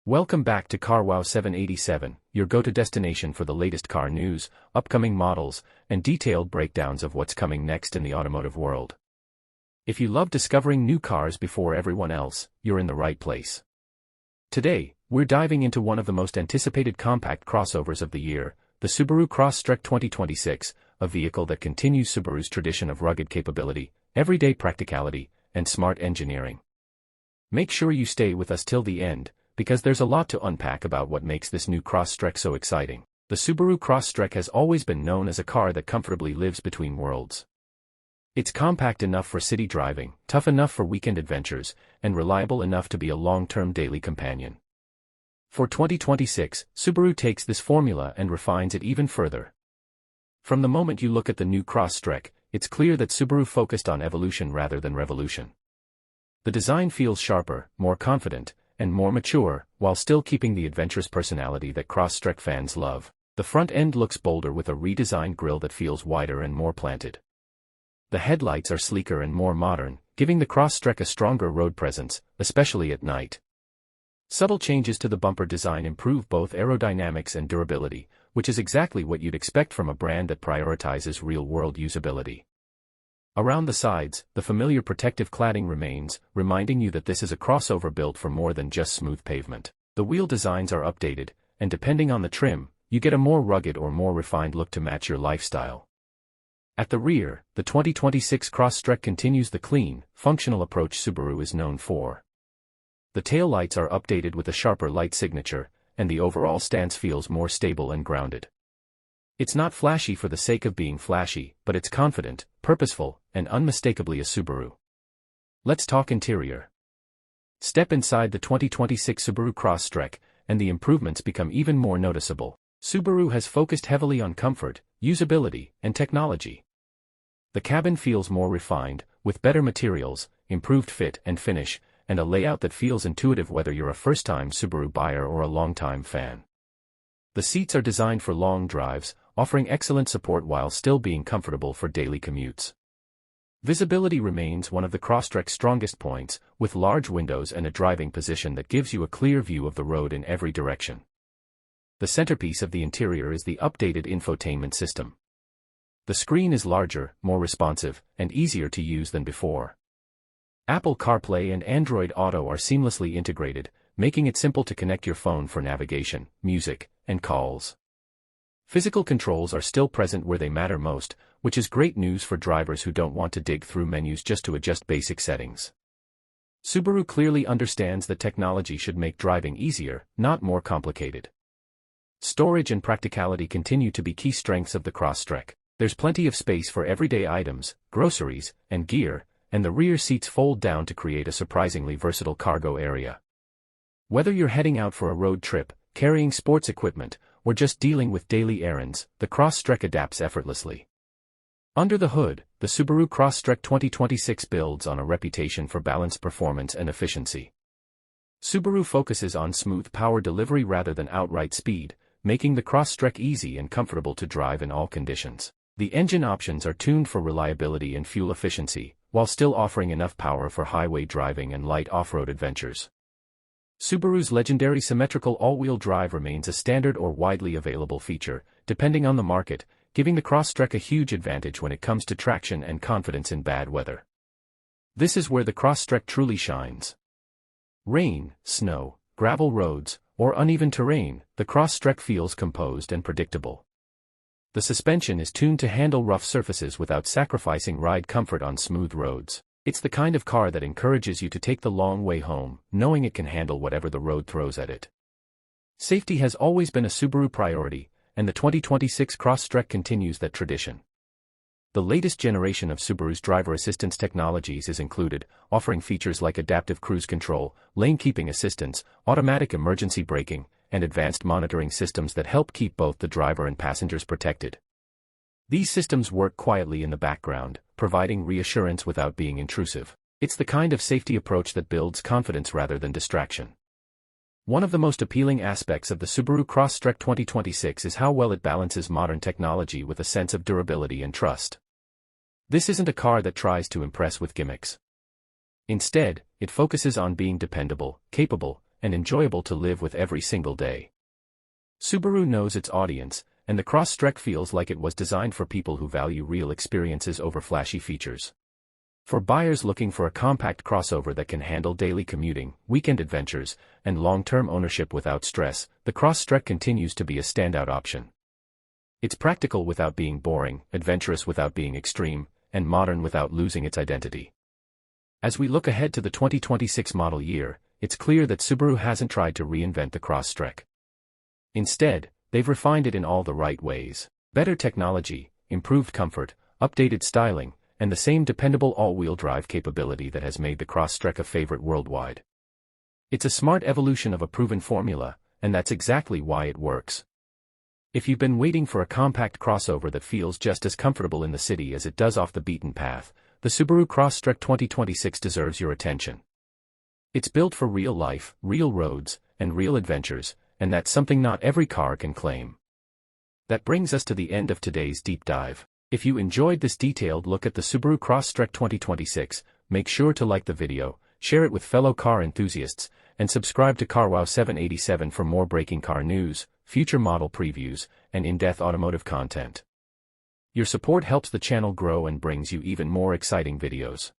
Welcome back to CarWow 787, your go-to destination for the latest car news, upcoming models, and detailed breakdowns of what's coming next in the automotive world. If you love discovering new cars before everyone else, you're in the right place. Today, we're diving into one of the most anticipated compact crossovers of the year, the Subaru Crosstrek 2026, a vehicle that continues Subaru's tradition of rugged capability, everyday practicality, and smart engineering. Make sure you stay with us till the end, because there's a lot to unpack about what makes this new Crosstrek so exciting. The Subaru Crosstrek has always been known as a car that comfortably lives between worlds. It's compact enough for city driving, tough enough for weekend adventures, and reliable enough to be a long-term daily companion. For 2026, Subaru takes this formula and refines it even further. From the moment you look at the new Crosstrek, it's clear that Subaru focused on evolution rather than revolution. The design feels sharper, more confident, and more mature, while still keeping the adventurous personality that Crosstrek fans love. The front end looks bolder with a redesigned grille that feels wider and more planted. The headlights are sleeker and more modern, giving the Crosstrek a stronger road presence, especially at night. Subtle changes to the bumper design improve both aerodynamics and durability, which is exactly what you'd expect from a brand that prioritizes real-world usability. Around the sides, the familiar protective cladding remains, reminding you that this is a crossover built for more than just smooth pavement. The wheel designs are updated, and depending on the trim, you get a more rugged or more refined look to match your lifestyle. At the rear, the 2026 Crosstrek continues the clean, functional approach Subaru is known for. The taillights are updated with a sharper light signature, and the overall stance feels more stable and grounded. It's not flashy for the sake of being flashy, but it's confident, purposeful, and unmistakably a Subaru. Let's talk interior. Step inside the 2026 Subaru Crosstrek, and the improvements become even more noticeable. Subaru has focused heavily on comfort, usability, and technology. The cabin feels more refined, with better materials, improved fit and finish, and a layout that feels intuitive whether you're a first-time Subaru buyer or a long-time fan. The seats are designed for long drives, offering excellent support while still being comfortable for daily commutes. Visibility remains one of the Crosstrek's strongest points, with large windows and a driving position that gives you a clear view of the road in every direction. The centerpiece of the interior is the updated infotainment system. The screen is larger, more responsive, and easier to use than before. Apple CarPlay and Android Auto are seamlessly integrated, making it simple to connect your phone for navigation, music, and calls. Physical controls are still present where they matter most, which is great news for drivers who don't want to dig through menus just to adjust basic settings. Subaru clearly understands that technology should make driving easier, not more complicated. Storage and practicality continue to be key strengths of the Crosstrek. There's plenty of space for everyday items, groceries, and gear, and the rear seats fold down to create a surprisingly versatile cargo area. Whether you're heading out for a road trip, carrying sports equipment, or just dealing with daily errands, the Crosstrek adapts effortlessly. Under the hood, the Subaru Crosstrek 2026 builds on a reputation for balanced performance and efficiency. Subaru focuses on smooth power delivery rather than outright speed, making the Crosstrek easy and comfortable to drive in all conditions. The engine options are tuned for reliability and fuel efficiency, while still offering enough power for highway driving and light off-road adventures. Subaru's legendary symmetrical all-wheel drive remains a standard or widely available feature, depending on the market, giving the Crosstrek a huge advantage when it comes to traction and confidence in bad weather. This is where the Crosstrek truly shines. Rain, snow, gravel roads, or uneven terrain, the Crosstrek feels composed and predictable. The suspension is tuned to handle rough surfaces without sacrificing ride comfort on smooth roads. It's the kind of car that encourages you to take the long way home, knowing it can handle whatever the road throws at it. Safety has always been a Subaru priority, and the 2026 Crosstrek continues that tradition. The latest generation of Subaru's driver assistance technologies is included, offering features like adaptive cruise control, lane keeping assistance, automatic emergency braking, and advanced monitoring systems that help keep both the driver and passengers protected. These systems work quietly in the background, providing reassurance without being intrusive. It's the kind of safety approach that builds confidence rather than distraction. One of the most appealing aspects of the Subaru Crosstrek 2026 is how well it balances modern technology with a sense of durability and trust. This isn't a car that tries to impress with gimmicks. Instead, it focuses on being dependable, capable, and enjoyable to live with every single day. Subaru knows its audience, and the Crosstrek feels like it was designed for people who value real experiences over flashy features. For buyers looking for a compact crossover that can handle daily commuting, weekend adventures, and long-term ownership without stress, the Crosstrek continues to be a standout option. It's practical without being boring, adventurous without being extreme, and modern without losing its identity. As we look ahead to the 2026 model year, it's clear that Subaru hasn't tried to reinvent the Crosstrek. Instead, they've refined it in all the right ways. Better technology, improved comfort, updated styling, and the same dependable all-wheel drive capability that has made the Crosstrek a favorite worldwide. It's a smart evolution of a proven formula, and that's exactly why it works. If you've been waiting for a compact crossover that feels just as comfortable in the city as it does off the beaten path, the Subaru Crosstrek 2026 deserves your attention. It's built for real life, real roads, and real adventures, and that's something not every car can claim. That brings us to the end of today's deep dive. If you enjoyed this detailed look at the Subaru Crosstrek 2026, make sure to like the video, share it with fellow car enthusiasts, and subscribe to CarWow 787 for more breaking car news, future model previews, and in-depth automotive content. Your support helps the channel grow and brings you even more exciting videos.